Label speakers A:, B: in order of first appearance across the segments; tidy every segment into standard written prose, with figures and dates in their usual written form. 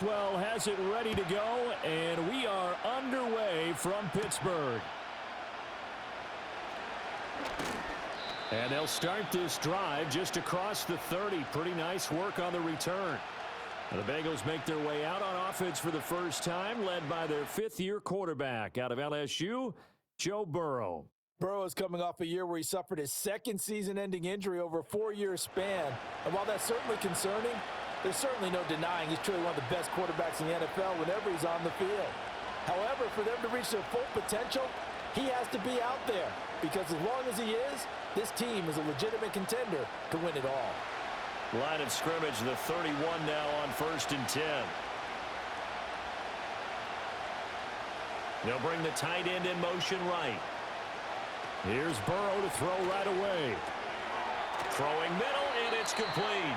A: Well, has it ready to go, and we are underway from Pittsburgh. And they'll start this drive just across the 30. Pretty nice work on the return. And the Bengals make their way out on offense for the first time, led by their fifth-year quarterback out of LSU, Joe Burrow.
B: Burrow is coming off a year where he suffered his second season-ending injury over a 4-year span. And while that's certainly concerning, there's certainly no denying he's truly one of the best quarterbacks in the NFL whenever he's on the field. However, for them to reach their full potential, he has to be out there. Because as long as he is, this team is a legitimate contender to win it all.
A: Line of scrimmage, the 31 now on 1st and 10. They'll bring the tight end in motion right. Here's Burrow to throw right away. Throwing middle, and it's complete.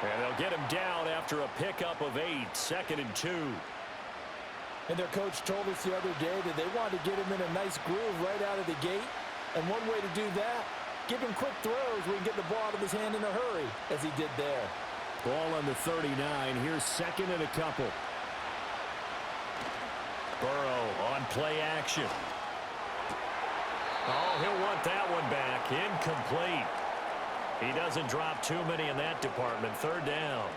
A: And they'll get him down after a pickup of 8, 2nd and 2.
B: And their coach told us the other day that they wanted to get him in a nice groove right out of the gate. And one way to do that, give him quick throws where he can get the ball out of his hand in a hurry, as he did there.
A: Ball on the 39. Here's 2nd and a couple. Burrow on play action. Oh, he'll want that one back. Incomplete. He doesn't drop too many in that department. 3rd down.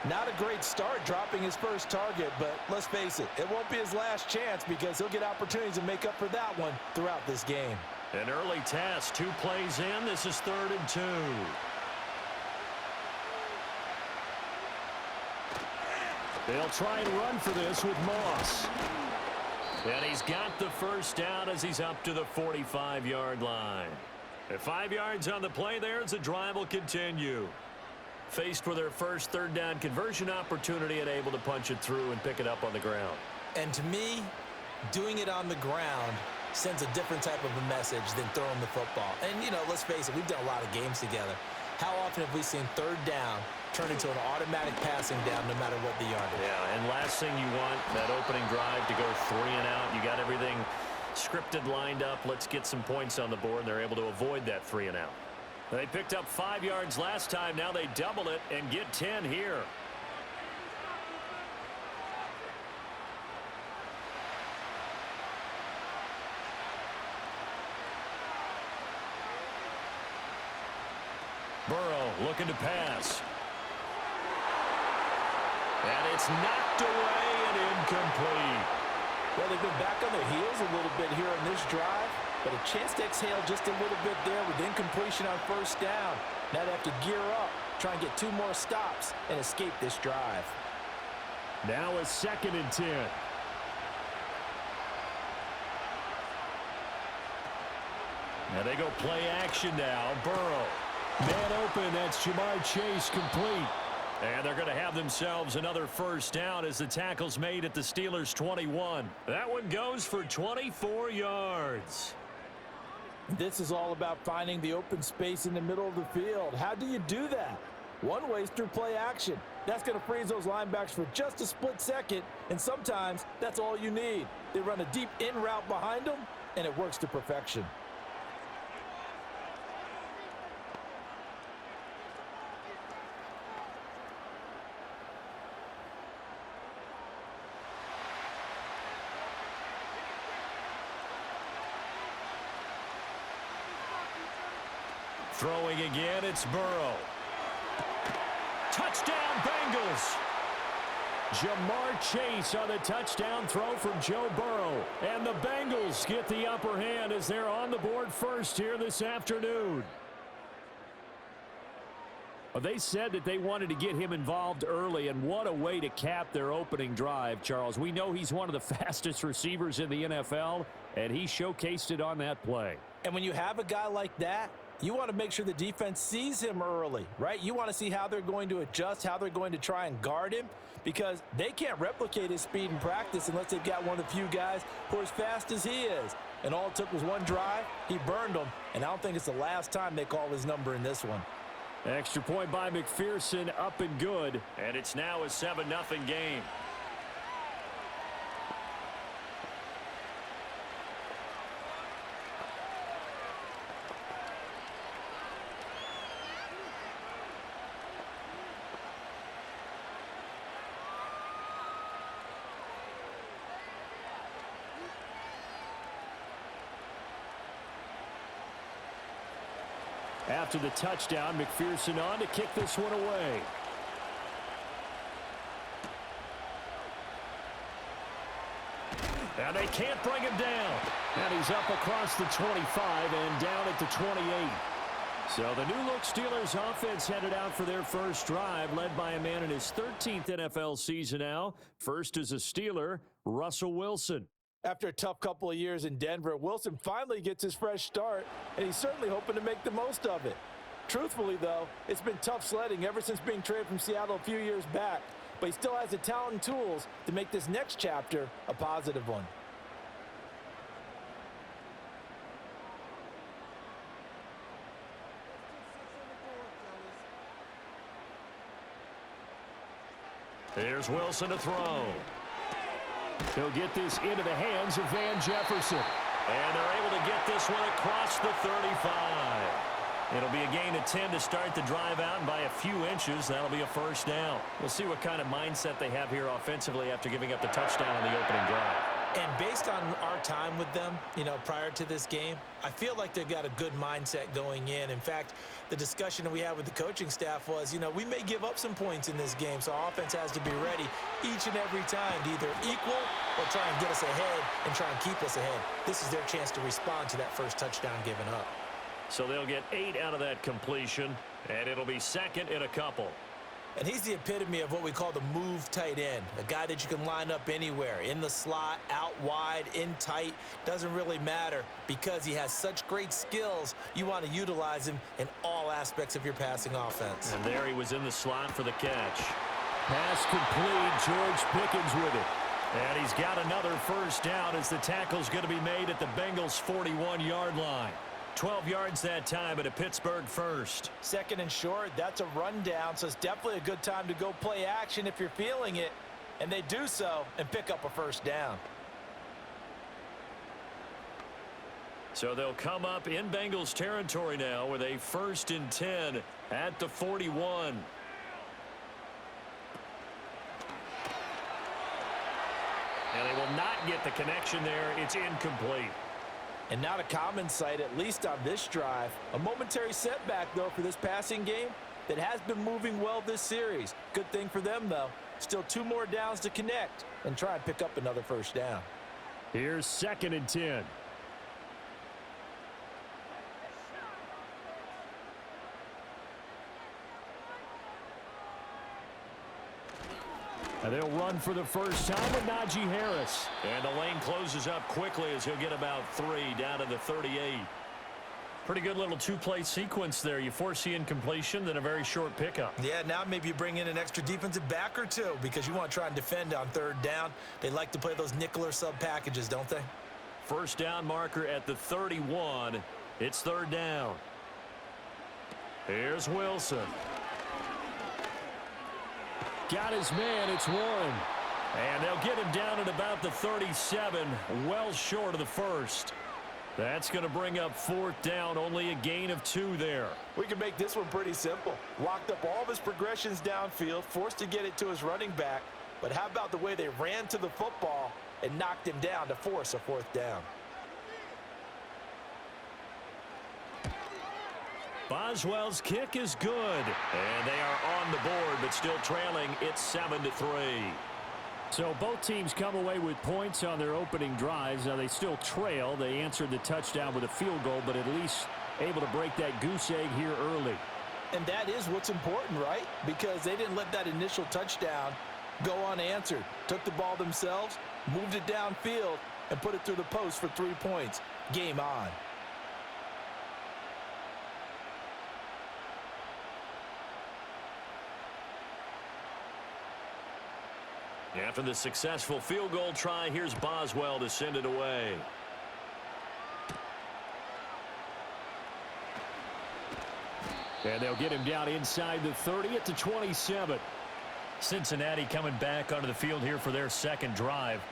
B: Not a great start dropping his first target, but let's face it, it won't be his last chance because he'll get opportunities to make up for that one throughout this game.
A: An early test, 2 plays in. This is 3rd and 2. They'll try and run for this with Moss. And he's got the first down as he's up to the 45-yard line. At 5 yards on the play there as the drive will continue. Faced with their first 3rd down conversion opportunity and able to punch it through and pick it up on the ground.
B: And to me, doing it on the ground sends a different type of a message than throwing the football. And, you know, let's face it, we've done a lot of games together. How often have we seen 3rd down turn into an automatic passing down no matter what the yardage?
A: Yeah, and last thing you want, that opening drive to go 3 and out. You got everything scripted, lined up. Let's get some points on the board, and they're able to avoid that 3 and out. They picked up 5 yards last time. Now they double it and get 10 here. Burrow looking to pass. And it's knocked away and incomplete.
B: Well, they've been back on their heels a little bit here in this drive, but a chance to exhale just a little bit there with incompletion on 1st down. Now they have to gear up, try and get 2 more stops and escape this drive.
A: Now a 2nd and 10. And they go play action now. Burrow. Man open, that's Jamar Chase, complete. And they're going to have themselves another 1st down as the tackle's made at the Steelers' 21. That one goes for 24 yards.
B: This is all about finding the open space in the middle of the field. How do you do that? One way is through play action. That's going to freeze those linebackers for just a split second, and sometimes that's all you need. They run a deep in route behind them, and it works to perfection.
A: Throwing again, it's Burrow. Touchdown, Bengals. Jamar Chase on the touchdown throw from Joe Burrow. And the Bengals get the upper hand as they're on the board first here this afternoon. Well, they said that they wanted to get him involved early, and what a way to cap their opening drive, Charles. We know he's one of the fastest receivers in the NFL, and he showcased it on that play.
B: And when you have a guy like that, you want to make sure the defense sees him early, right? You want to see how they're going to adjust, how they're going to try and guard him, because they can't replicate his speed in practice unless they've got one of the few guys who are as fast as he is. And all it took was one drive. He burned them, and I don't think it's the last time they call his number in this one.
A: Extra point by McPherson, up and good, and it's now a 7-0 game. After the touchdown, McPherson on to kick this one away. And they can't bring him down. And he's up across the 25 and down at the 28. So the new-look Steelers offense headed out for their first drive, led by a man in his 13th NFL season now. First as a Steeler, Russell Wilson.
B: After a tough couple of years in Denver, Wilson finally gets his fresh start, and he's certainly hoping to make the most of it. Truthfully, though, it's been tough sledding ever since being traded from Seattle a few years back, but he still has the talent and tools to make this next chapter a positive one.
A: Here's Wilson to throw. He'll get this into the hands of Van Jefferson. And they're able to get this one across the 35. It'll be a gain of 10 to start the drive out, and by a few inches, that'll be a first down. We'll see what kind of mindset they have here offensively after giving up the touchdown on the opening drive.
B: And based on our time with them, prior to this game, I feel like they've got a good mindset going in. In fact, the discussion that we had with the coaching staff was, we may give up some points in this game, so our offense has to be ready each and every time to either equal or try and get us ahead and try and keep us ahead. This is their chance to respond to that first touchdown given up.
A: So they'll get 8 out of that completion, and it'll be second and a couple.
B: And he's the epitome of what we call the move tight end, a guy that you can line up anywhere, in the slot, out wide, in tight, doesn't really matter because he has such great skills. You want to utilize him in all aspects of your passing offense.
A: And there he was in the slot for the catch. Pass complete, George Pickens with it. And he's got another first down as the tackle's going to be made at the Bengals' 41-yard line. 12 yards that time at a Pittsburgh first.
B: Second and short, that's a rundown, so it's definitely a good time to go play action if you're feeling it. And they do so and pick up a first down.
A: So they'll come up in Bengals territory now with a 1st and 10 at the 41. And they will not get the connection there. It's incomplete.
B: And not a common sight, at least on this drive. A momentary setback, though, for this passing game that has been moving well this series. Good thing for them, though. Still 2 more downs to connect and try and pick up another first down.
A: Here's 2nd and 10. And they'll run for the first time with Najee Harris. And the lane closes up quickly as he'll get about 3 down to the 38. Pretty good little 2-play sequence there. You foresee incompletion, then a very short pickup.
B: Yeah, now maybe you bring in an extra defensive back or 2 because you want to try and defend on 3rd down. They like to play those nickel or sub packages, don't they?
A: First down marker at the 31. It's 3rd down. Here's Wilson. Got his man, it's Warren. And they'll get him down at about the 37, well short of the first. That's going to bring up 4th down, only a gain of 2 there.
B: We can make this one pretty simple. Locked up all of his progressions downfield, forced to get it to his running back. But how about the way they ran to the football and knocked him down to force a 4th down?
A: Boswell's kick is good. And they are on the board, but still trailing. It's 7-3. So both teams come away with points on their opening drives. Now they still trail. They answered the touchdown with a field goal, but at least able to break that goose egg here early.
B: And that is what's important, right? Because they didn't let that initial touchdown go unanswered. Took the ball themselves, moved it downfield, and put it through the post for 3 points. Game on.
A: After the successful field goal try, here's Boswell to send it away. And they'll get him down inside the 30 at the 27. Cincinnati coming back onto the field here for their 2nd drive.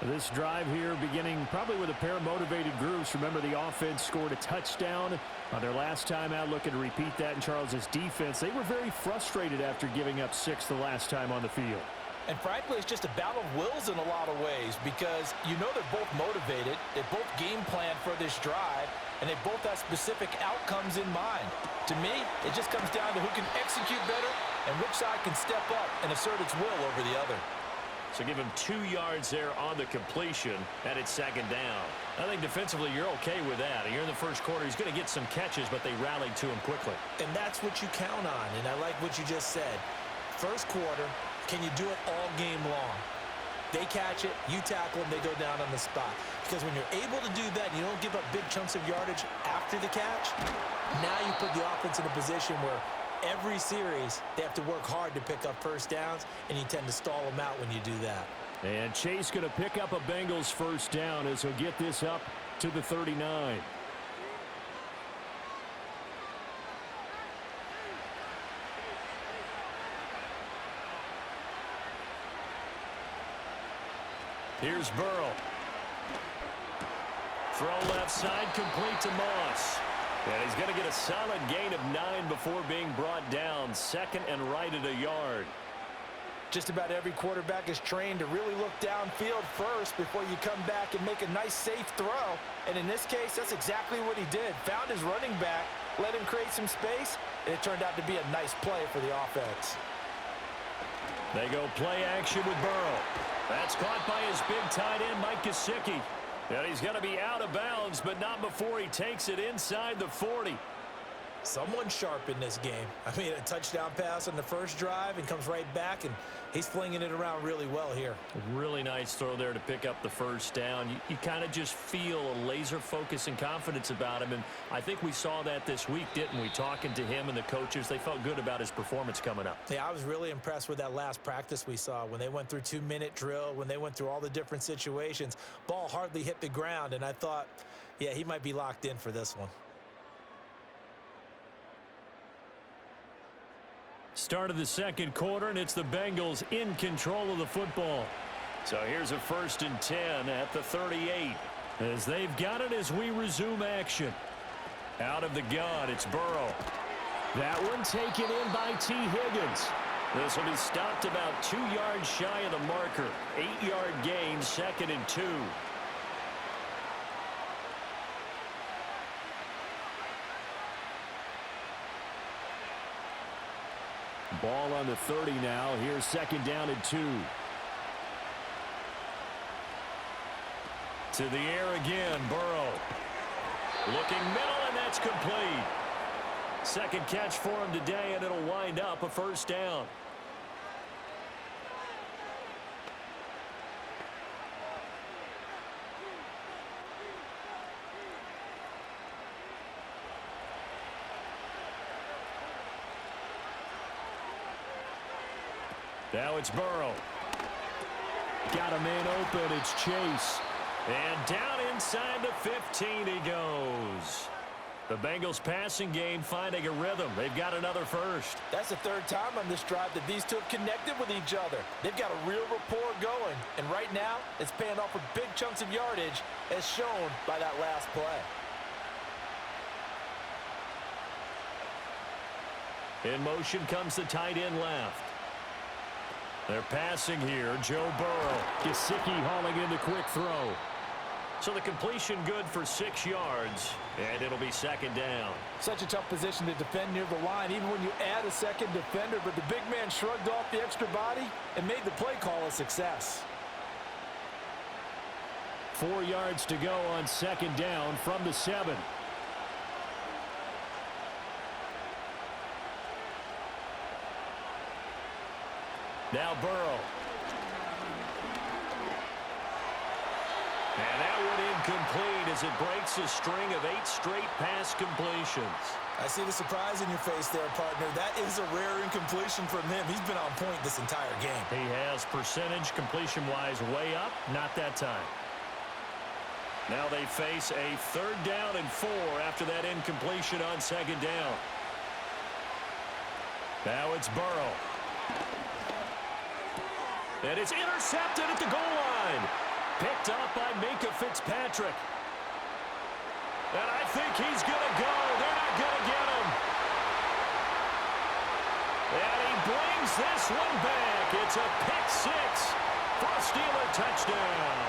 A: This drive here beginning probably with a pair of motivated groups. Remember, the offense scored a touchdown on their last time out, looking to repeat that in Charles's defense. They were very frustrated after giving up 6 the last time on the field.
B: And frankly, it's just a battle of wills in a lot of ways because they're both motivated. They both game plan for this drive. and they both have specific outcomes in mind. To me, it just comes down to who can execute better and which side can step up and assert its will over the other.
A: So give him 2 yards there on the completion, and it's second down. I think defensively you're okay with that. Here in the first quarter, he's going to get some catches, but they rallied to him quickly.
B: And that's what you count on, and I like what you just said. First quarter, can you do it all game long? They catch it, you tackle them, they go down on the spot. Because when you're able to do that and you don't give up big chunks of yardage after the catch, now you put the offense in a position where every series, they have to work hard to pick up first downs, and you tend to stall them out when you do that.
A: And Chase going to pick up a Bengals first down as he'll get this up to the 39. Here's Burrow. Throw left side, complete to Moss. And he's going to get a solid gain of 9 before being brought down. Second and right at a yard.
B: Just about every quarterback is trained to really look downfield first before you come back and make a nice, safe throw. And in this case, that's exactly what he did. Found his running back, let him create some space, and it turned out to be a nice play for the offense.
A: They go play action with Burrow. That's caught by his big tight end, Mike Gesicki. And he's going to be out of bounds, but not before he takes it inside the 40.
B: Someone sharp in this game. I mean, a touchdown pass on the first drive and comes right back, and he's flinging it around really well here.
A: Really nice throw there to pick up the first down. You kind of just feel a laser focus and confidence about him, and I think we saw that this week, didn't we? Talking to him and the coaches, they felt good about his performance coming up.
B: Yeah, I was really impressed with that last practice we saw when they went through 2-minute drill, when they went through all the different situations. Ball hardly hit the ground, and I thought, yeah, he might be locked in for this one.
A: Start of the second quarter, and it's the Bengals in control of the football. So here's a 1st and 10 at the 38. As they've got it as we resume action. Out of the gun, it's Burrow. That one taken in by T. Higgins. This will be stopped about 2 yards shy of the marker. 8-yard gain, 2nd and 2. Ball on the 30 now. Here's 2nd down and 2. To the air again, Burrow. Looking middle, and that's complete. Second catch for him today, and it'll wind up a first down. Now it's Burrow. Got a man open. It's Chase. And down inside the 15 he goes. The Bengals passing game finding a rhythm. They've got another first.
B: That's the 3rd time on this drive that these two have connected with each other. They've got a real rapport going. And right now, it's paying off with big chunks of yardage as shown by that last play.
A: In motion comes the tight end left. They're passing here. Joe Burrow. Gesicki hauling in the quick throw. So the completion good for 6 yards, and it'll be 2nd down.
B: Such a tough position to defend near the line, even when you add a second defender, but the big man shrugged off the extra body and made the play call a success.
A: 4 yards to go on 2nd down from the 7. Now Burrow. And that one incomplete as it breaks a string of 8 straight pass completions.
B: I see the surprise in your face there, partner. That is a rare incompletion from him. He's been on point this entire game.
A: He has percentage completion-wise way up. Not that time. Now they face a 3rd down and 4 after that incompletion on 2nd down. Now it's Burrow. And it's intercepted at the goal line. Picked up by Minka Fitzpatrick. And I think he's going to go. They're not going to get him. And he brings this one back. It's a pick 6 for a Steeler touchdown.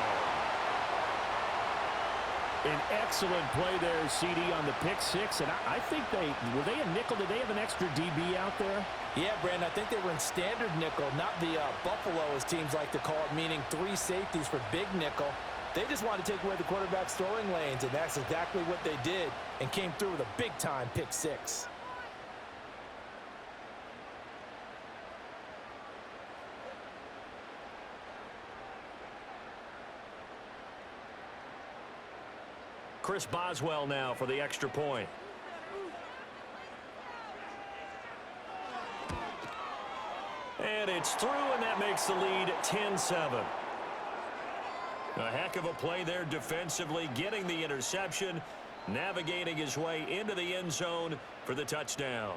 A: An excellent play there, CD, on the pick six. And I think were they a nickel? Did they have an extra DB out there?
B: Yeah, Brandon, I think they were in standard nickel, not the Buffalo, as teams like to call it, meaning 3 safeties for big nickel. They just wanted to take away the quarterback's throwing lanes, and that's exactly what they did and came through with a big-time pick six.
A: Chris Boswell now for the extra point. And it's through, and that makes the lead 10-7. A heck of a play there defensively, getting the interception, navigating his way into the end zone for the touchdown.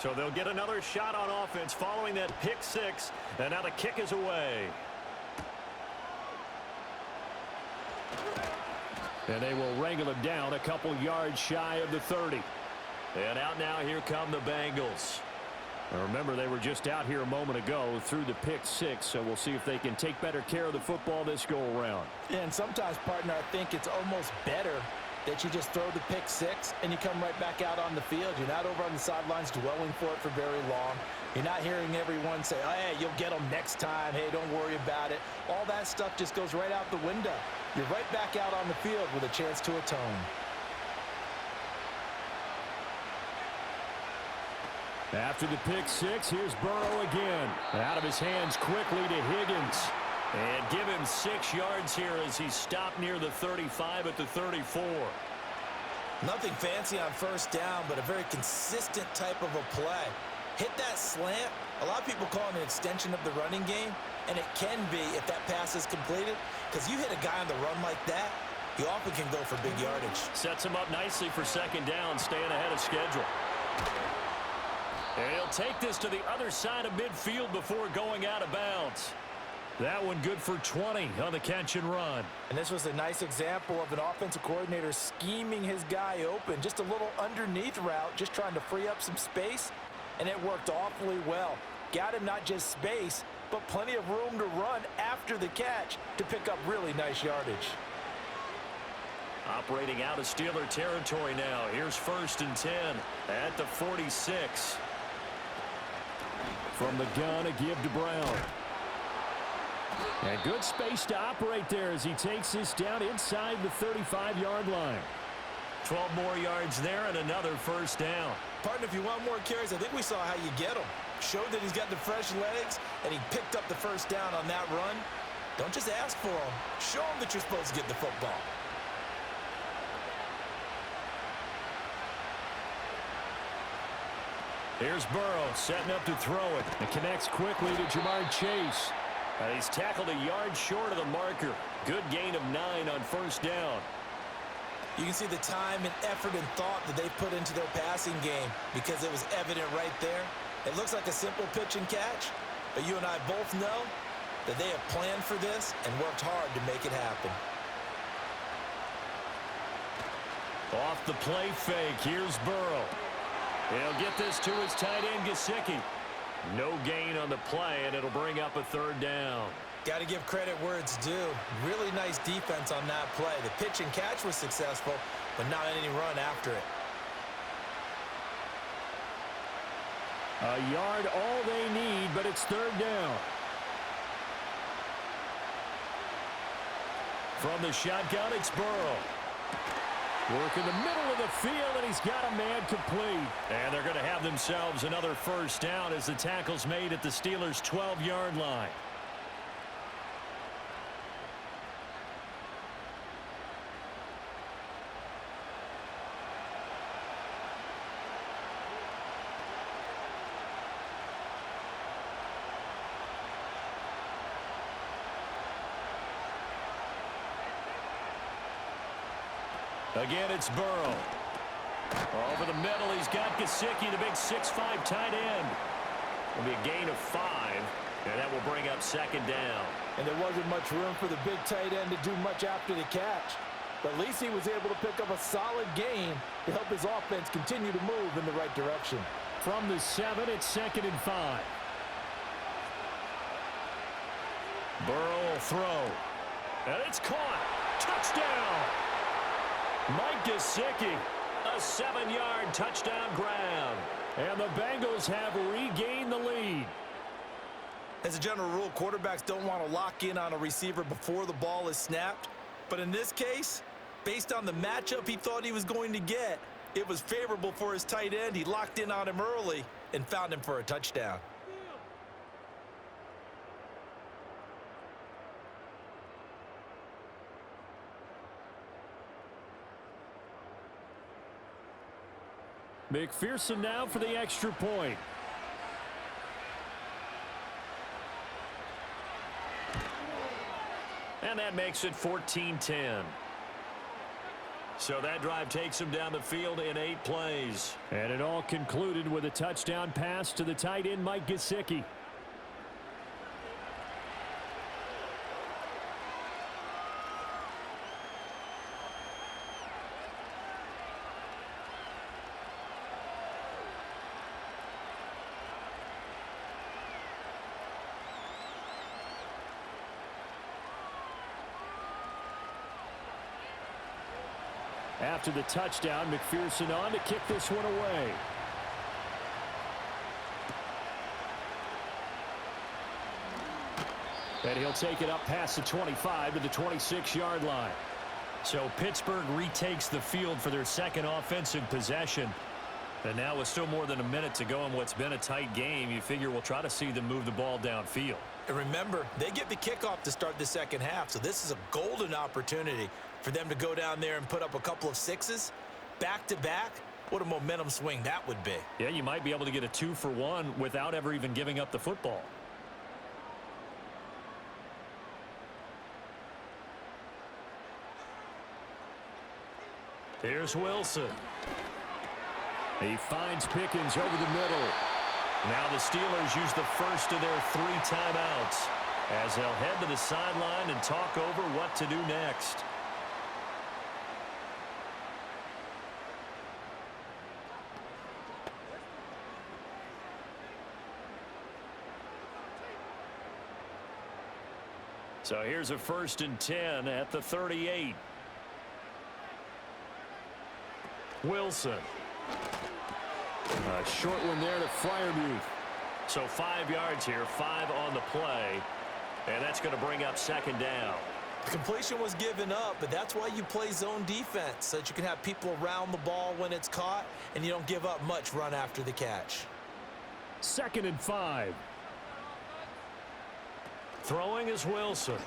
A: So they'll get another shot on offense following that pick six, and now the kick is away. And they will wrangle him down a couple yards shy of the 30. And out now, here come the Bengals. Now remember, they were just out here a moment ago through the pick six, so we'll see if they can take better care of the football this go-around.
B: Yeah, and sometimes, partner, I think it's almost better that you just throw the pick six and you come right back out on the field. You're not over on the sidelines dwelling for it for very long. You're not hearing everyone say, oh, hey, you'll get them next time. Hey, don't worry about it. All that stuff just goes right out the window. You're right back out on the field with a chance to atone.
A: After the pick six, here's Burrow again. Out of his hands quickly to Higgins. And give him 6 yards here as he's stopped near the 35 at the 34.
B: Nothing fancy on first down, but a very consistent type of a play. Hit that slant. A lot of people call it an extension of the running game, and it can be if that pass is completed, because you hit a guy on the run like that, you often can go for big yardage.
A: Sets him up nicely for second down, staying ahead of schedule. And he'll take this to the other side of midfield before going out of bounds. That one good for 20 on the catch and run.
B: And this was a nice example of an offensive coordinator scheming his guy open. Just a little underneath route, just trying to free up some space. And it worked awfully well. Got him not just space, but plenty of room to run after the catch to pick up really nice yardage.
A: Operating out of Steeler territory now. Here's 1st and 10 at the 46. From the gun, a give to Brown. And good space to operate there as he takes this down inside the 35-yard line. 12 more yards there and another first down.
B: Partner, if you want more carries, I think we saw how you get them. Showed that he's got the fresh legs, and he picked up the first down on that run. Don't just ask for them. Show them that you're supposed to get the football.
A: Here's Burrow setting up to throw it. It connects quickly to Jamar Chase. He's tackled a yard short of the marker. Good gain of 9 on first down.
B: You can see the time and effort and thought that they put into their passing game because it was evident right there. It looks like a simple pitch and catch, but you and I both know that they have planned for this and worked hard to make it happen.
A: Off the play fake, here's Burrow. He'll get this to his tight end, Gesicki. No gain on the play, and it'll bring up a 3rd down.
B: Got to give credit where it's due. Really nice defense on that play. The pitch and catch was successful, but not any run after it.
A: A yard all they need, but it's 3rd down. From the shotgun, it's Burrow. Work in the middle of the field, and he's got a man complete. And they're going to have themselves another first down as the tackle's made at the Steelers' 12-yard line. Again, it's Burrow. Over the middle, he's got Gesicki, the big 6'5" tight end. It'll be a gain of 5, and that will bring up second down.
B: And there wasn't much room for the big tight end to do much after the catch. But at least he was able to pick up a solid gain to help his offense continue to move in the right direction.
A: From the 7, it's 2nd and 5. Burrow will throw. And it's caught. Touchdown! Mike Gesicki, a 7-yard touchdown grab. And the Bengals have regained the lead.
B: As a general rule, quarterbacks don't want to lock in on a receiver before the ball is snapped. But in this case, based on the matchup he thought he was going to get, it was favorable for his tight end. He locked in on him early and found him for a touchdown.
A: McPherson now for the extra point. And that makes it 14-10. So that drive takes him down the field in 8 plays. And it all concluded with a touchdown pass to the tight end, Mike Gesicki. After the touchdown, McPherson on to kick this one away. And he'll take it up past the 25 to the 26-yard line. So Pittsburgh retakes the field for their second offensive possession. And now with still more than a minute to go in what's been a tight game, you figure we'll try to see them move the ball downfield.
B: And remember, they get the kickoff to start the second half, so this is a golden opportunity for them to go down there and put up a couple of 6s back-to-back. What a momentum swing that would be.
A: Yeah, you might be able to get a 2-for-1 without ever even giving up the football. Here's Wilson. He finds Pickens over the middle. Now the Steelers use the first of their 3 timeouts as they'll head to the sideline and talk over what to do next. So here's a 1st and 10 at the 38. Wilson. A short one there to Freiermuth. So 5 yards here, 5 on the play. And that's going to bring up second down.
B: The completion was given up, but that's why you play zone defense, so that you can have people around the ball when it's caught, and you don't give up much run after the catch.
A: 2nd and 5. Throwing is Wilson.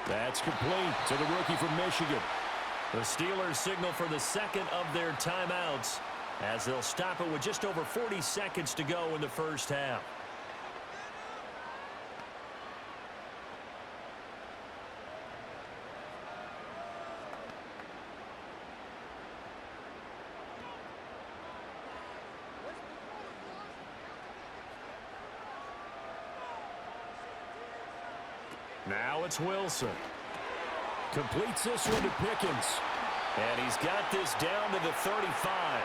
A: That's complete to the rookie from Michigan. The Steelers signal for the second of their timeouts as they'll stop it with just over 40 seconds to go in the first half. Now it's Wilson. Completes this one to Pickens. And he's got this down to the 35.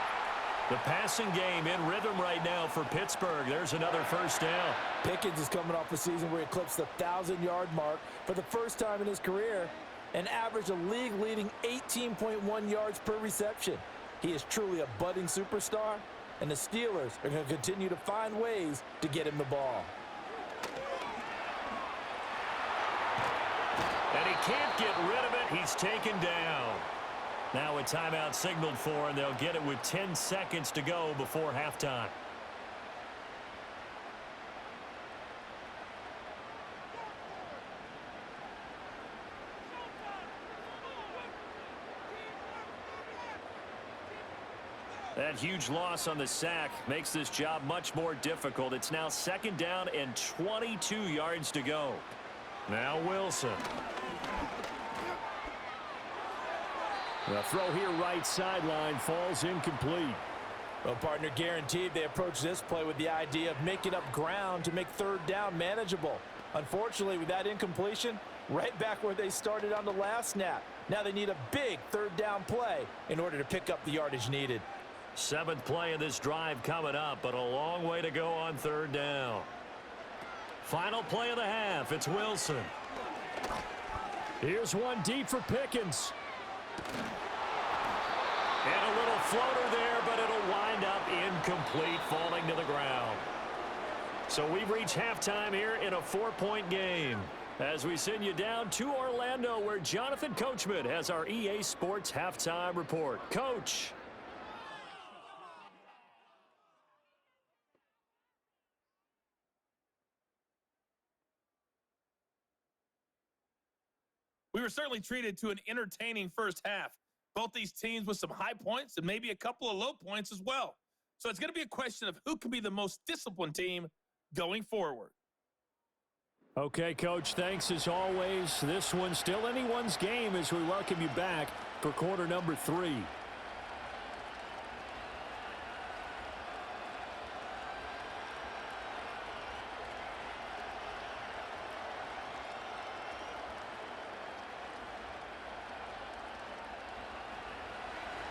A: The passing game in rhythm right now for Pittsburgh. There's another first down.
B: Pickens is coming off a season where he eclipsed the 1,000-yard mark for the first time in his career and averaged a league-leading 18.1 yards per reception. He is truly a budding superstar, and the Steelers are going to continue to find ways to get him the ball.
A: And he can't get rid of it. He's taken down. Now a timeout signaled for, and they'll get it with 10 seconds to go before halftime. That huge loss on the sack makes this job much more difficult. It's now second down and 22 yards to go. Now Wilson. The throw here right sideline falls incomplete.
B: Well, partner, guaranteed they approach this play with the idea of making up ground to make third down manageable. Unfortunately, with that incompletion, right back where they started on the last snap. Now they need a big third down play in order to pick up the yardage needed.
A: 7th play of this drive coming up, but a long way to go on third down. Final play of the half. It's Wilson. Here's one deep for Pickens. And a little floater there, but it'll wind up incomplete, falling to the ground. So we've reached halftime here in a 4-point game. As we send you down to Orlando, where Jonathan Coachman has our EA Sports halftime report. Coach.
C: We were certainly treated to an entertaining first half. Both these teams with some high points and maybe a couple of low points as well. So it's going to be a question of who can be the most disciplined team going forward.
A: Okay, Coach, thanks as always. This one's still anyone's game as we welcome you back for quarter number 3.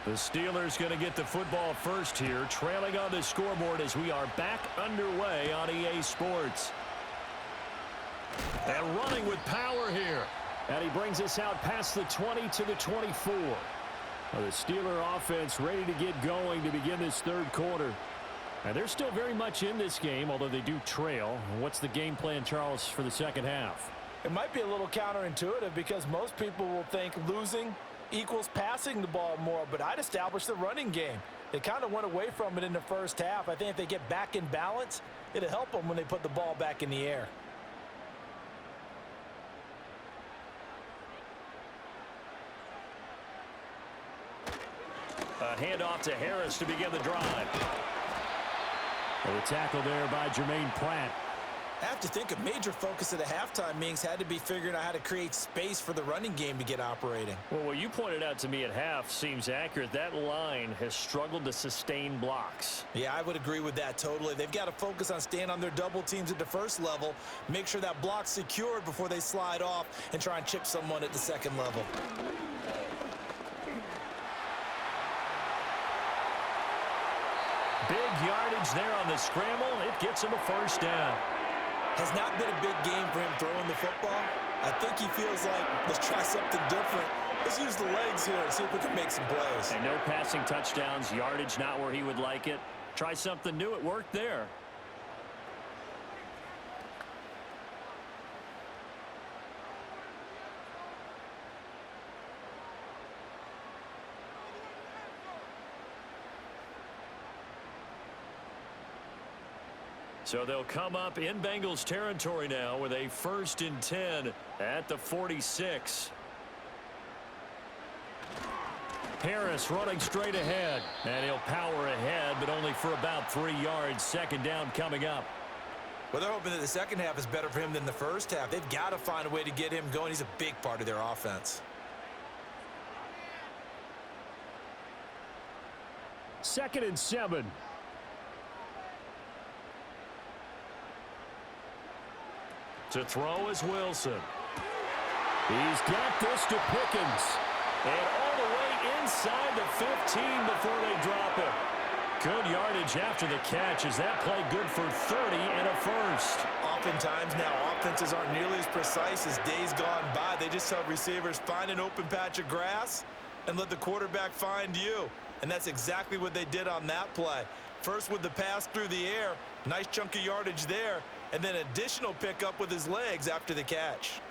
A: The Steelers going to get the football first here, trailing on the scoreboard as we are back underway on EA Sports. And running with power here. And he brings us out past the 20 to the 24. Well, the Steeler offense ready to get going to begin this third quarter. And they're still very much in this game, although they do trail. What's the game plan, Charles, for the second half?
B: It might be a little counterintuitive because most people will think losing equals passing the ball more, but I'd establish the running game. They kind of went away from it in the first half. I think if they get back in balance, it'll help them when they put the ball back in the air.
A: A handoff to Harris to begin the drive. And the tackle there by Jermaine Pratt.
B: I have to think a major focus of the halftime meetings had to be figuring out how to create space for the running game to get operating.
A: Well, what you pointed out to me at half seems accurate. That line has struggled to sustain blocks.
B: Yeah, I would agree with that totally. They've got to focus on staying on their double teams at the first level, make sure that block's secured before they slide off and try and chip someone at the second level.
A: Big yardage there on the scramble. It gets him a first down.
B: Has not been a big game for him throwing the football. I think he feels like, let's try something different. Let's use the legs here and see if we can make some plays.
A: And no passing touchdowns, yardage not where he would like it. Try something new. It worked there. So they'll come up in Bengals territory now with a 1st and 10 at the 46. Harris running straight ahead, and he'll power ahead, but only for about 3 yards. Second down coming up.
B: Well, they're hoping that the second half is better for him than the first half. They've got to find a way to get him going. He's a big part of their offense.
A: 2nd and 7. To throw is Wilson. He's got this to Pickens. And all the way inside the 15 before they drop it. Good yardage after the catch. Is that play good for 30 and a first?
B: Oftentimes now offenses aren't nearly as precise as days gone by. They just tell receivers, find an open patch of grass and let the quarterback find you. And that's exactly what they did on that play. First with the pass through the air. Nice chunk of yardage there. And then additional pickup with his legs after the catch.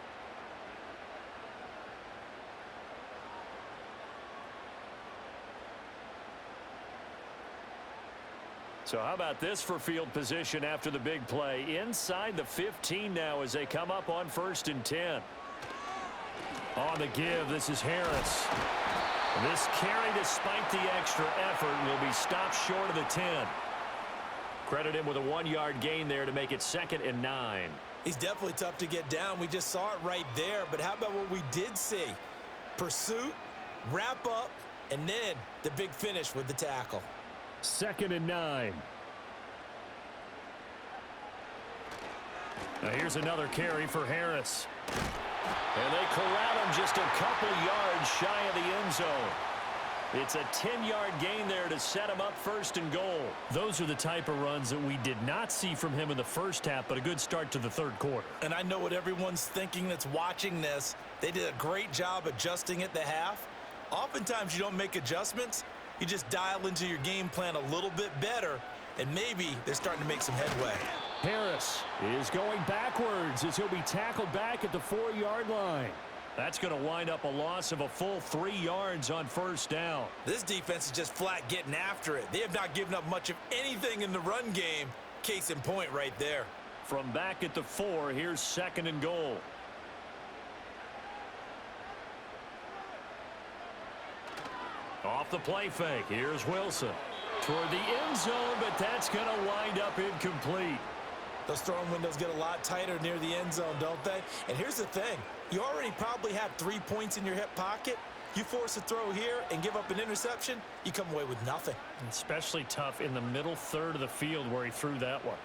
A: So how about this for field position after the big play? Inside the 15 now as they come up on 1st and 10. On the give, this is Harris. This carry, despite the extra effort, will be stopped short of the 10. Credit him with a 1-yard gain there to make it 2nd and 9.
B: He's definitely tough to get down. We just saw it right there. But how about what we did see? Pursuit, wrap up, and then the big finish with the tackle.
A: 2nd and 9. Now here's another carry for Harris. And they corral him just a couple yards shy of the end zone. It's a 10-yard gain there to set him up 1st and goal. Those are the type of runs that we did not see from him in the first half, but a good start to the 3rd quarter.
B: And I know what everyone's thinking that's watching this. They did a great job adjusting at the half. Oftentimes you don't make adjustments. You just dial into your game plan a little bit better, and maybe they're starting to make some headway.
A: Harris is going backwards as he'll be tackled back at the 4-yard line. That's going to wind up a loss of a full 3 yards on 1st down.
B: This defense is just flat getting after it. They have not given up much of anything in the run game. Case in point right there.
A: From back at the 4, here's 2nd and goal. Off the play fake, here's Wilson. Toward the end zone, but that's going to wind up incomplete.
B: Those throwing windows get a lot tighter near the end zone, don't they? And here's the thing. You already probably have 3 points in your hip pocket. You force a throw here and give up an interception, you come away with nothing.
A: Especially tough in the middle third of the field where he threw that one.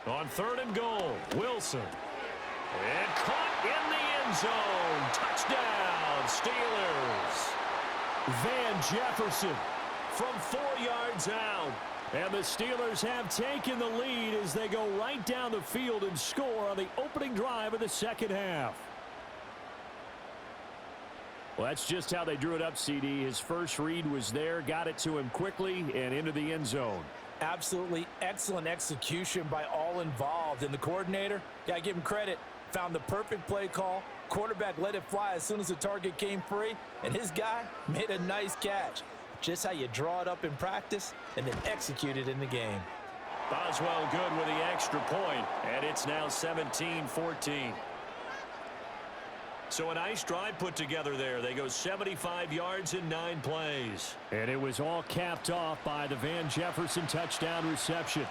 A: On 3rd and goal, Wilson. And caught in the end zone. Touchdown, Steelers. Van Jefferson from 4 yards out. And the Steelers have taken the lead as they go right down the field and score on the opening drive of the 2nd half. Well, that's just how they drew it up, CD. His first read was there, got it to him quickly, and into the end zone.
B: Absolutely excellent execution by all involved. And the coordinator, got to give him credit, found the perfect play call. Quarterback let it fly as soon as the target came free, and his guy made a nice catch. Just how you draw it up in practice and then execute it in the game.
A: Boswell good with the extra point, and it's now 17-14. So a nice drive put together there. They go 75 yards in 9 plays. And it was all capped off by the Van Jefferson touchdown reception.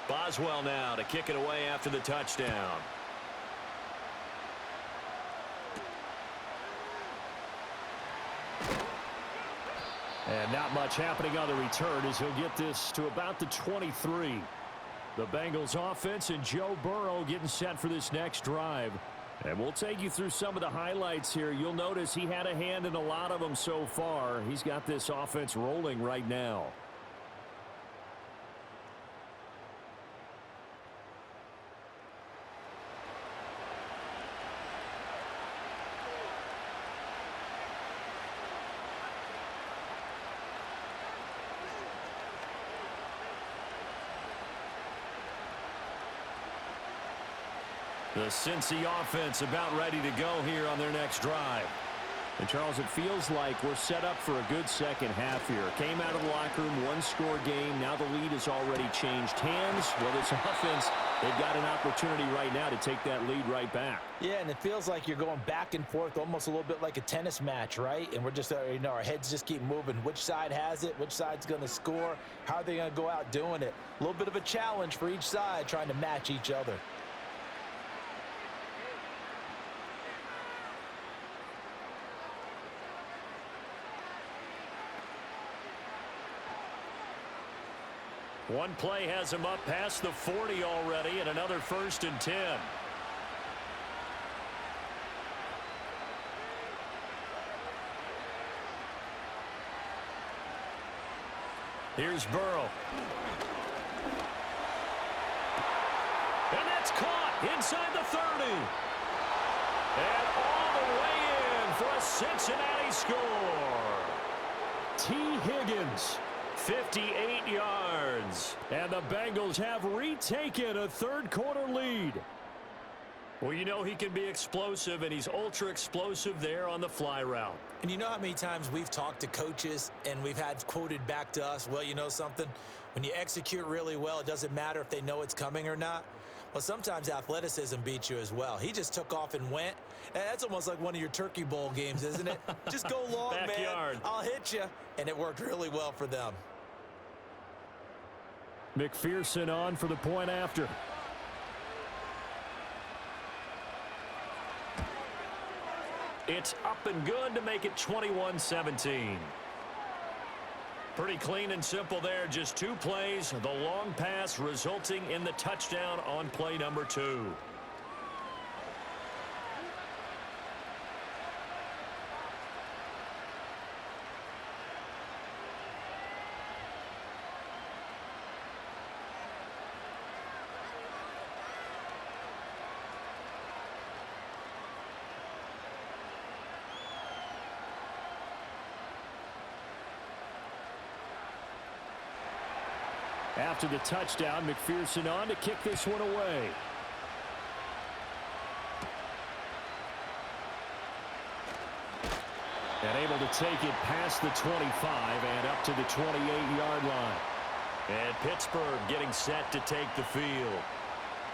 A: Boswell now to kick it away after the touchdown. And not much happening on the return as he'll get this to about the 23. The Bengals offense and Joe Burrow getting set for this next drive. And we'll take you through some of the highlights here. You'll notice he had a hand in a lot of them so far. He's got this offense rolling right now. The Cincy offense about ready to go here on their next drive. And, Charles, it feels like we're set up for a good second half here. Came out of the locker room, one-score game. Now the lead has already changed hands. Well, this offense, they've got an opportunity right now to take that lead right back.
B: Yeah, and it feels like you're going back and forth almost a little bit like a tennis match, right? And we're just, our heads just keep moving. Which side has it? Which side's going to score? How are they going to go out doing it? A little bit of a challenge for each side trying to match each other.
A: One play has him up past the 40 already, and another 1st and 10. Here's Burrow. And that's caught inside the 30. And all the way in for a Cincinnati score. T. Higgins. 58 yards. And the Bengals have retaken a 3rd quarter lead. Well, you know he can be explosive, and he's ultra explosive there on the fly route.
B: And you know how many times we've talked to coaches and we've had quoted back to us, well, you know something? When you execute really well, it doesn't matter if they know it's coming or not. Well, sometimes athleticism beats you as well. He just took off and went. And that's almost like one of your Turkey Bowl games, isn't it? Just go long,
A: Backyard.
B: man. I'll hit you. And it worked really well for them.
A: McPherson on for the point after. It's up and good to make it 21-17. Pretty clean and simple there. Just 2 plays. The long pass resulting in the touchdown on play number 2. After the touchdown, McPherson on to kick this one away. And able to take it past the 25 and up to the 28-yard line. And Pittsburgh getting set to take the field.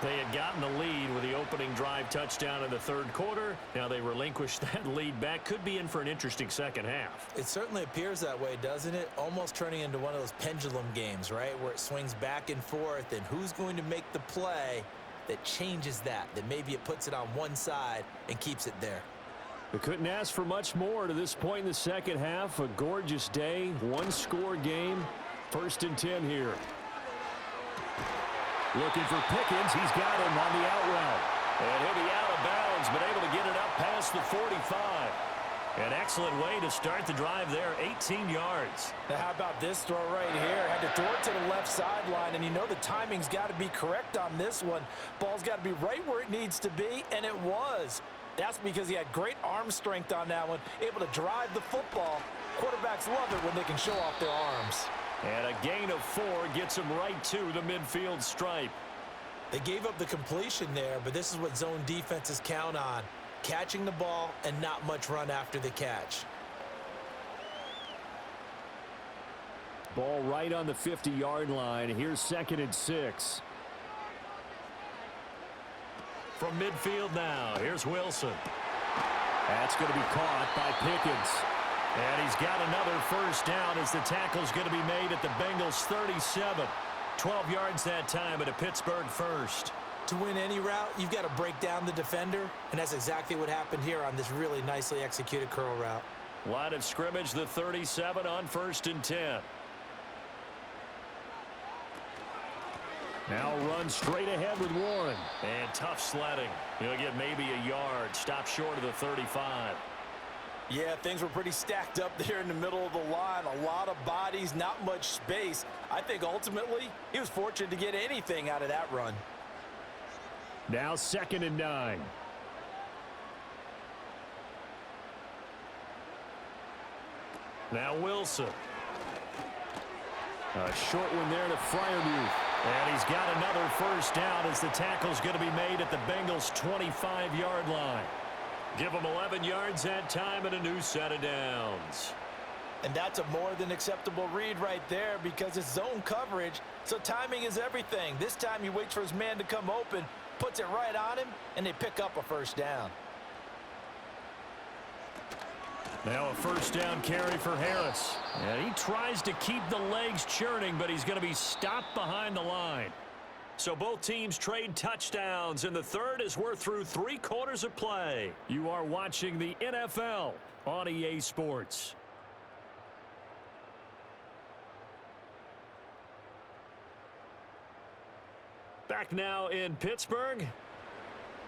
A: They had gotten the lead with the opening drive touchdown in the 3rd quarter. Now they relinquished that lead back. Could be in for an interesting second half.
B: It certainly appears that way, doesn't it? Almost turning into one of those pendulum games, right? Where it swings back and forth, and who's going to make the play that changes that maybe it puts it on one side and keeps it there.
A: They couldn't ask for much more to this point in the second half. A gorgeous day, 1-score game. 1st and 10 here. Looking for Pickens. He's got him on the out route. And he'll be out of bounds, but able to get it up past the 45. An excellent way to start the drive there, 18 yards.
B: Now how about this throw right here? Had to throw it to the left sideline, and you know the timing's got to be correct on this one. Ball's got to be right where it needs to be, and it was. That's because he had great arm strength on that one, able to drive the football. Quarterbacks love it when they can show off their arms.
A: And a gain of 4 gets him right to the midfield stripe.
B: They gave up the completion there, but this is what zone defenses count on. Catching the ball and not much run after the catch.
A: Ball right on the 50-yard line. Here's 2nd and 6. From midfield now, here's Wilson. That's going to be caught by Pickens. And he's got another 1st down as the tackle's going to be made at the Bengals 37. 12 yards that time at a Pittsburgh 1st.
B: To win any route, you've got to break down the defender, and that's exactly what happened here on this really nicely executed curl route.
A: Line of scrimmage, the 37 on 1st and 10. Now run straight ahead with Warren. And tough sledding. He'll get maybe a yard. Stop short of the 35.
B: Yeah, things were pretty stacked up there in the middle of the line. A lot of bodies, not much space. I think ultimately he was fortunate to get anything out of that run.
A: Now 2nd and 9. Now Wilson. A short one there to Freiermuth. And he's got another 1st down as the tackle's going to be made at the Bengals' 25-yard line. Give him 11 yards that time and a new set of downs.
B: And that's a more than acceptable read right there because it's zone coverage, so timing is everything. This time he waits for his man to come open, puts it right on him, and they pick up a 1st down.
A: Now a 1st down carry for Harris. And he tries to keep the legs churning, but he's going to be stopped behind the line. So both teams trade touchdowns, and the 3rd as we're through 3 quarters of play. You are watching the NFL on EA Sports. Back now in Pittsburgh.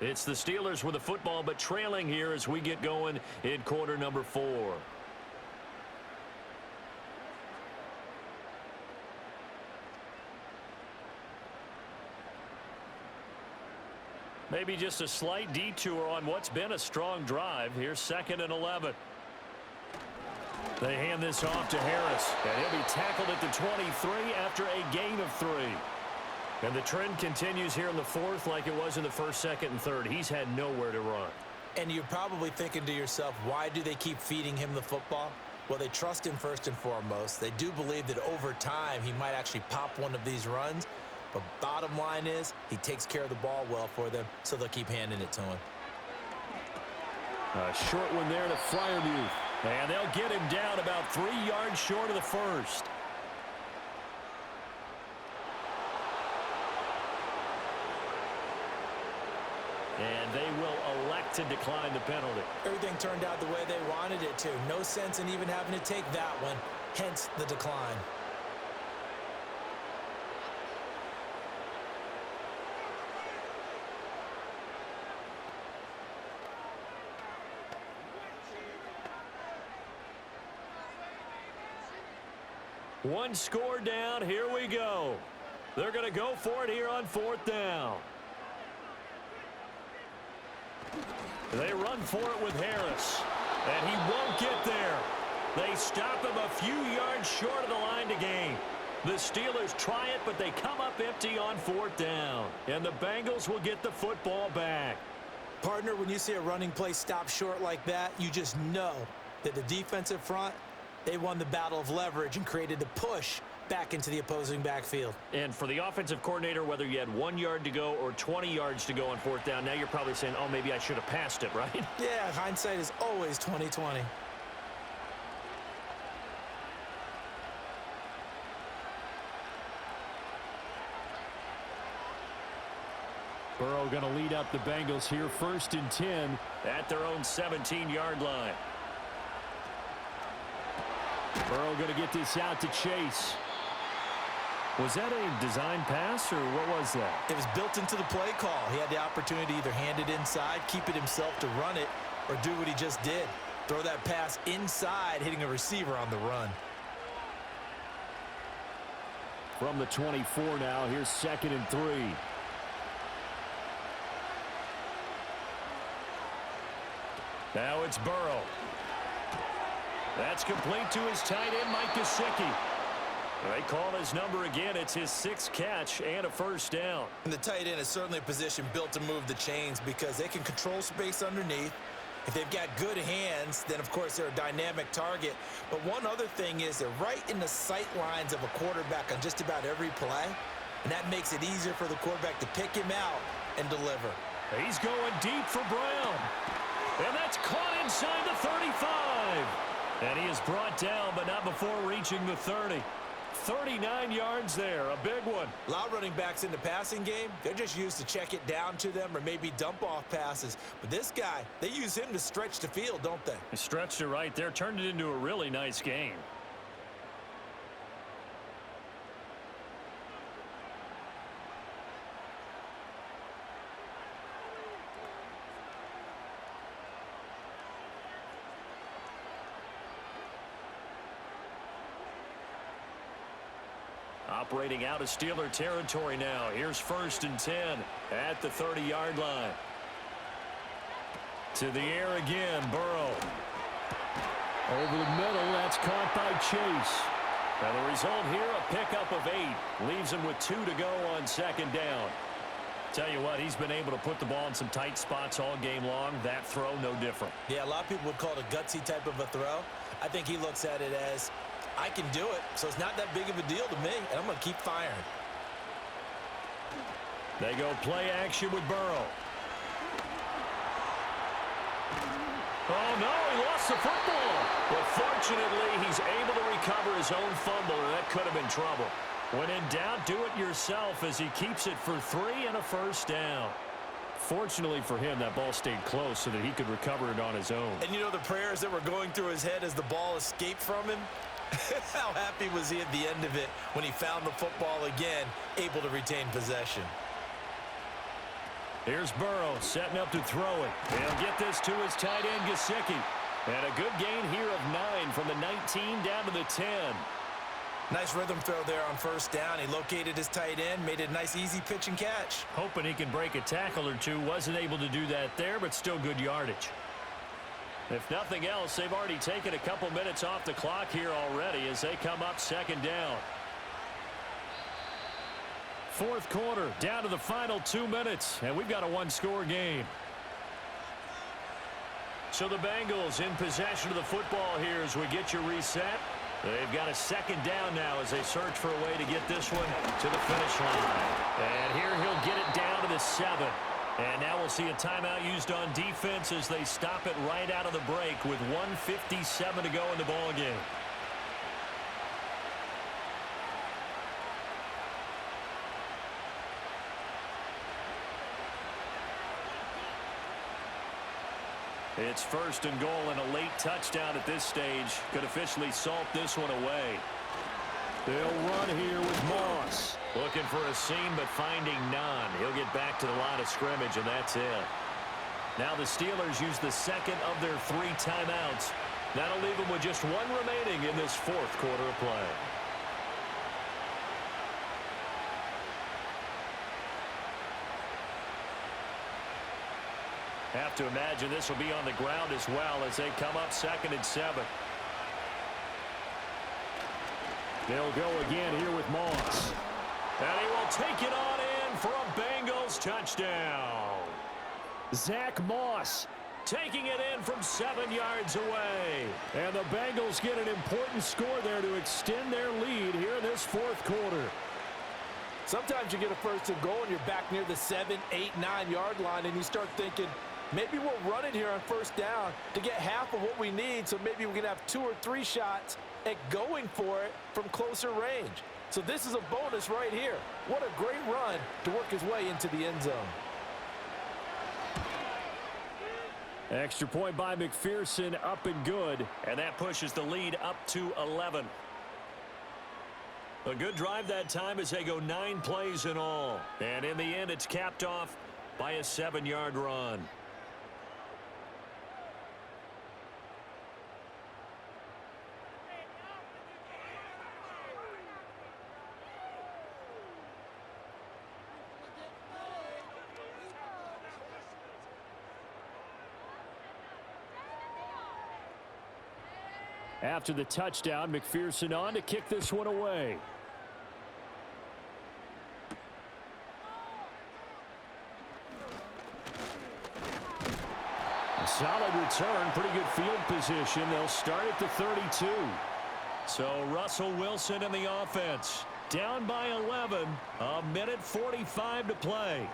A: It's the Steelers with the football, but trailing here as we get going in quarter number 4. Maybe just a slight detour on what's been a strong drive. Here's 2nd and 11. They hand this off to Harris, and he'll be tackled at the 23 after a gain of 3. And the trend continues here in the 4th like it was in the 1st, 2nd, and 3rd. He's had nowhere to run.
B: And you're probably thinking to yourself, why do they keep feeding him the football? Well, they trust him first and foremost. They do believe that over time he might actually pop one of these runs. But bottom line is, he takes care of the ball well for them, so they'll keep handing it to him.
A: A short one there to Freiermuth. And they'll get him down about 3 yards short of the first. And they will elect to decline the penalty.
B: Everything turned out the way they wanted it to. No sense in even having to take that one, hence the decline.
A: One score down. Here we go. They're going to go for it here on 4th down. They run for it with Harris. And he won't get there. They stop him a few yards short of the line to gain. The Steelers try it, but they come up empty on 4th down. And the Bengals will get the football back.
B: Partner, when you see a running play stop short like that, you just know that the defensive front, they won the battle of leverage and created the push back into the opposing backfield.
A: And for the offensive coordinator, whether you had 1 yard to go or 20 yards to go on 4th down, now you're probably saying, oh, maybe I should have passed it, right?
B: Yeah, hindsight is always 20/20.
A: Burrow going to lead up the Bengals here, 1st and 10 at their own 17-yard line. Burrow going to get this out to Chase. Was that a design pass, or what was that?
B: It was built into the play call. He had the opportunity to either hand it inside, keep it himself to run it, or do what he just did. Throw that pass inside, hitting a receiver on the run.
A: From the 24 now, here's 2nd and 3. Now it's Burrow. That's complete to his tight end, Mike Gesicki. They call his number again. It's his 6th catch and a 1st down.
B: And the tight end is certainly a position built to move the chains because they can control space underneath. If they've got good hands, then, of course, they're a dynamic target. But one other thing is they're right in the sight lines of a quarterback on just about every play, and that makes it easier for the quarterback to pick him out and deliver.
A: He's going deep for Brown. And that's caught inside the 35. And he is brought down, but not before reaching the 30. 39 yards there, a big one.
B: A lot of running backs in the passing game, they're just used to check it down to them or maybe dump off passes. But this guy, they use him to stretch the field, don't they?
A: He stretched it right there, turned it into a really nice game. Operating out of Steeler territory now. Here's 1st and 10 at the 30-yard line. To the air again, Burrow. Over the middle, that's caught by Chase. And the result here, a pickup of 8. Leaves him with 2 to go on 2nd down. Tell you what, he's been able to put the ball in some tight spots all game long. That throw, no different.
B: Yeah, a lot of people would call it a gutsy type of a throw. I think he looks at it as, I can do it, so it's not that big of a deal to me, and I'm going to keep firing.
A: They go play action with Burrow. Oh, no, he lost the football. But fortunately, he's able to recover his own fumble, and that could have been trouble. When in doubt, do it yourself as he keeps it for 3 and a 1st down. Fortunately for him, that ball stayed close so that he could recover it on his own.
B: And you know the prayers that were going through his head as the ball escaped from him? How happy was he at the end of it when he found the football again, able to retain possession?
A: Here's Burrow setting up to throw it. He'll get this to his tight end, Gesicki. And a good gain here of 9 from the 19 down to the 10.
B: Nice rhythm throw there on 1st down. He located his tight end, made it a nice, easy pitch and catch.
A: Hoping he can break a tackle or two. Wasn't able to do that there, but still good yardage. If nothing else, they've already taken a couple minutes off the clock here already as they come up 2nd down. 4th quarter, down to the final 2 minutes, and we've got a 1-score game. So the Bengals in possession of the football here as we get you reset. They've got a second down now as they search for a way to get this one to the finish line. And here he'll get it down to the 7. And now we'll see a timeout used on defense as they stop it right out of the break with 1:57 to go in the ballgame. It's first and goal, and a late touchdown at this stage could officially salt this one away. They'll run here with Moss. Looking for a seam, but finding none. He'll get back to the line of scrimmage, and that's it. Now the Steelers use the second of their 3 timeouts. That'll leave them with just 1 remaining in this 4th quarter of play. Have to imagine this will be on the ground as well as they come up 2nd and 7. They'll go again here with Moss. And he will take it on in for a Bengals touchdown. Zach Moss taking it in from 7 yards away. And the Bengals get an important score there to extend their lead here in this 4th quarter.
B: Sometimes you get a first and goal and you're back near the 7, 8, 9-yard line and you start thinking, maybe we'll run it here on first down to get half of what we need, so maybe we can have 2 or 3 shots at going for it from closer range. So this is a bonus right here. What a great run to work his way into the end zone.
A: Extra point by McPherson, up and good. And that pushes the lead up to 11. A good drive that time as they go 9 plays in all. And in the end, it's capped off by a 7-yard run. After the touchdown, McPherson on to kick this one away. A solid return, pretty good field position. They'll start at the 32. So Russell Wilson in the offense. Down by 11, a minute 45 to play.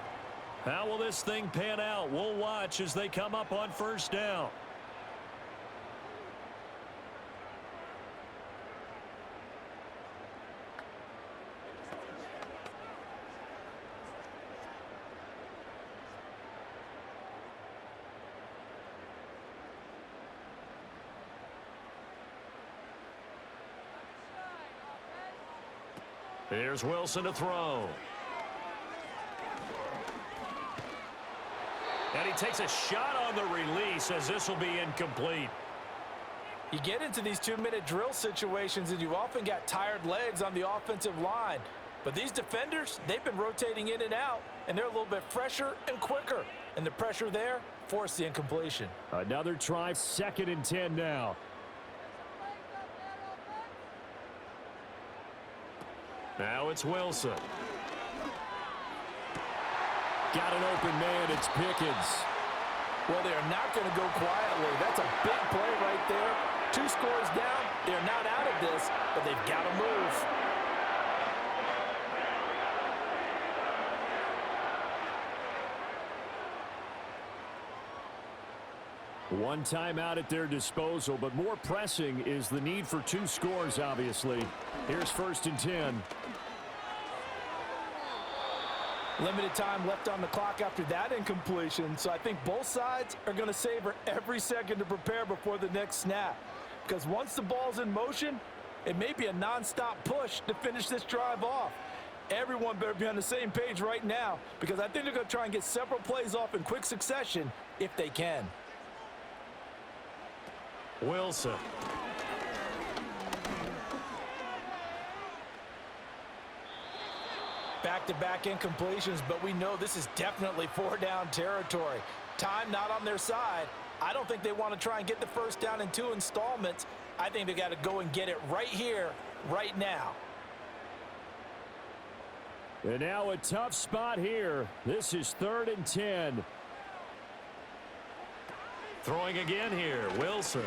A: How will this thing pan out? We'll watch as they come up on first down. Here's Wilson to throw. And he takes a shot on the release as this will be incomplete.
B: You get into these 2-minute drill situations and you often got tired legs on the offensive line. But these defenders, they've been rotating in and out, and they're a little bit fresher and quicker. And the pressure there forced the incompletion.
A: Another try, 2nd and 10 now. Now it's Wilson. Got an open man. It's Pickens.
B: Well, they're not going to go quietly. That's a big play right there. 2 scores down. They're not out of this, but they've got to move.
A: One timeout at their disposal, but more pressing is the need for 2 scores, obviously. Here's 1st and 10.
B: Limited time left on the clock after that incompletion, so I think both sides are going to savor every second to prepare before the next snap. Because once the ball's in motion, it may be a nonstop push to finish this drive off. Everyone better be on the same page right now, because I think they're going to try and get several plays off in quick succession if they can.
A: Wilson.
B: Back-to-back incompletions, but we know this is definitely 4-down territory. Time not on their side. I don't think they want to try and get the first down in 2 installments. I think they got to go and get it right here, right now.
A: And now a tough spot here. This is 3rd and 10. Throwing again here, Wilson.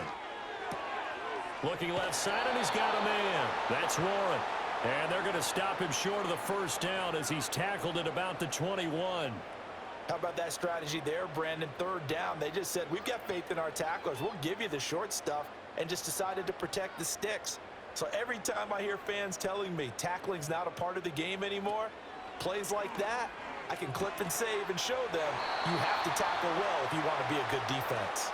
A: Looking left side, and he's got a man. That's Warren. And they're going to stop him short of the first down as he's tackled at about the 21.
B: How about that strategy there, Brandon? Third down, they just said, we've got faith in our tacklers. We'll give you the short stuff, and just decided to protect the sticks. So every time I hear fans telling me tackling's not a part of the game anymore, plays like that, I can clip and save and show them you have to tackle well if you want to be a good defense.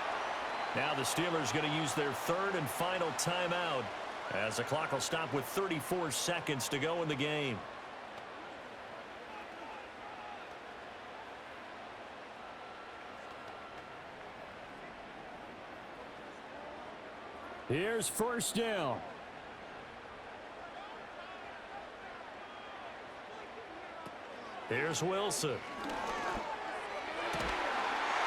A: Now the Steelers going to use their third and final timeout as the clock will stop with 34 seconds to go in the game. Here's first down. Here's Wilson.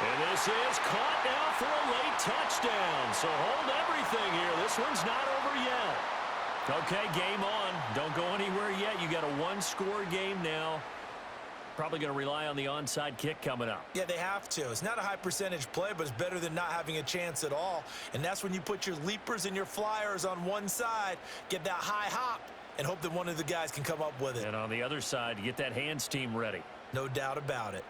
A: And this is caught now for a late touchdown. So hold everything here. This one's not over yet. Okay, game on. Don't go anywhere yet. You got a one-score game now. Probably going to rely on the onside kick coming up.
B: Yeah, they have to. It's not a high percentage play, but it's better than not having a chance at all. And that's when you put your leapers and your flyers on one side, get that high hop, and hope that one of the guys can come up with it.
A: And on the other side, get that hands team ready.
B: No doubt about it.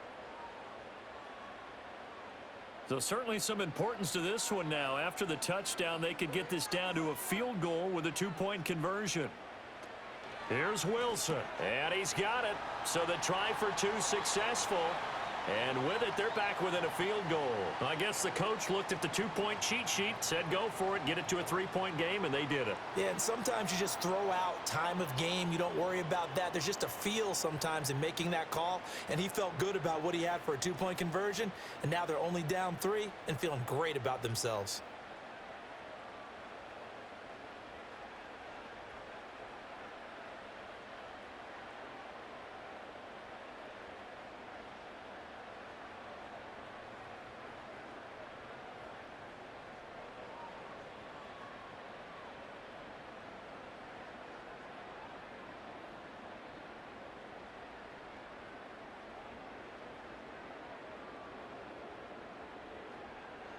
A: So certainly some importance to this one now. After the touchdown, they could get this down to a field goal with a two-point conversion. Here's Wilson, and he's got it. So the try for two successful. And with it, they're back within a field goal. I guess the coach looked at the two-point cheat sheet, said go for it, get it to a three-point game, and they did it.
B: Yeah, and sometimes you just throw out time of game. You don't worry about that. There's just a feel sometimes in making that call, and he felt good about what he had for a two-point conversion, and now they're only down 3 and feeling great about themselves.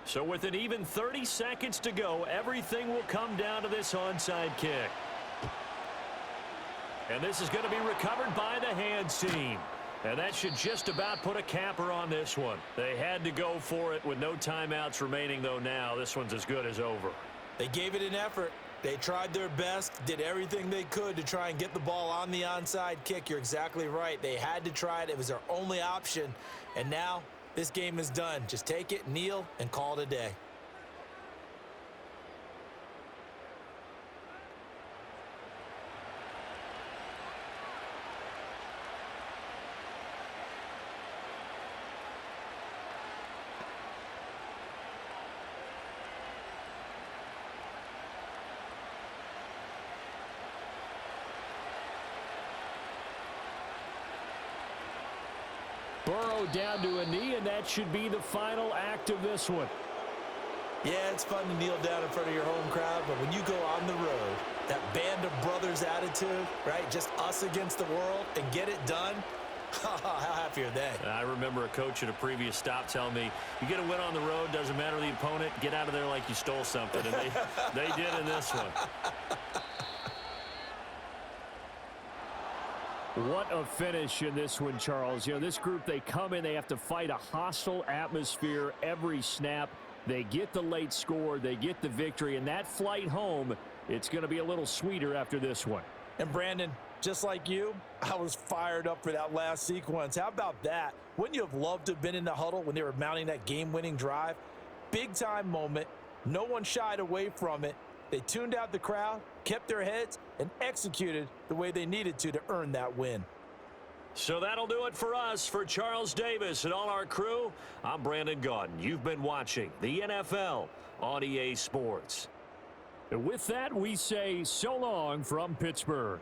A: So with an even 30 seconds to go, everything will come down to this onside kick. And this is going to be recovered by the hands team. And that should just about put a capper on this one. They had to go for it with no timeouts remaining, though now. This one's as good as over.
B: They gave it an effort. They tried their best, did everything they could to try and get the ball on the onside kick. You're exactly right. They had to try it. It was their only option. And now this game is done. Just take it, kneel, and call it a day.
A: Burrow down to a knee, and that should be the final act of this one.
B: Yeah, it's fun to kneel down in front of your home crowd, but when you go on the road, that band of brothers attitude, right, just us against the world, and get it done, how happy are they?
A: I remember a coach at a previous stop telling me, you get a win on the road, doesn't matter the opponent, get out of there like you stole something, and they did in this one. What a finish in this one, Charles. You know, this group, they come in, they have to fight a hostile atmosphere every snap. They get the late score, they get the victory, and that flight home, it's going to be a little sweeter after this one.
B: And Brandon, just like you, I was fired up for that last sequence. How about that? Wouldn't you have loved to have been in the huddle when they were mounting that game-winning drive? Big-time moment. No one shied away from it. They tuned out the crowd, kept their heads, and executed the way they needed to earn that win.
A: So that'll do it for us. For Charles Davis and all our crew, I'm Brandon Gaudin. You've been watching the NFL on EA Sports. And with that, we say so long from Pittsburgh.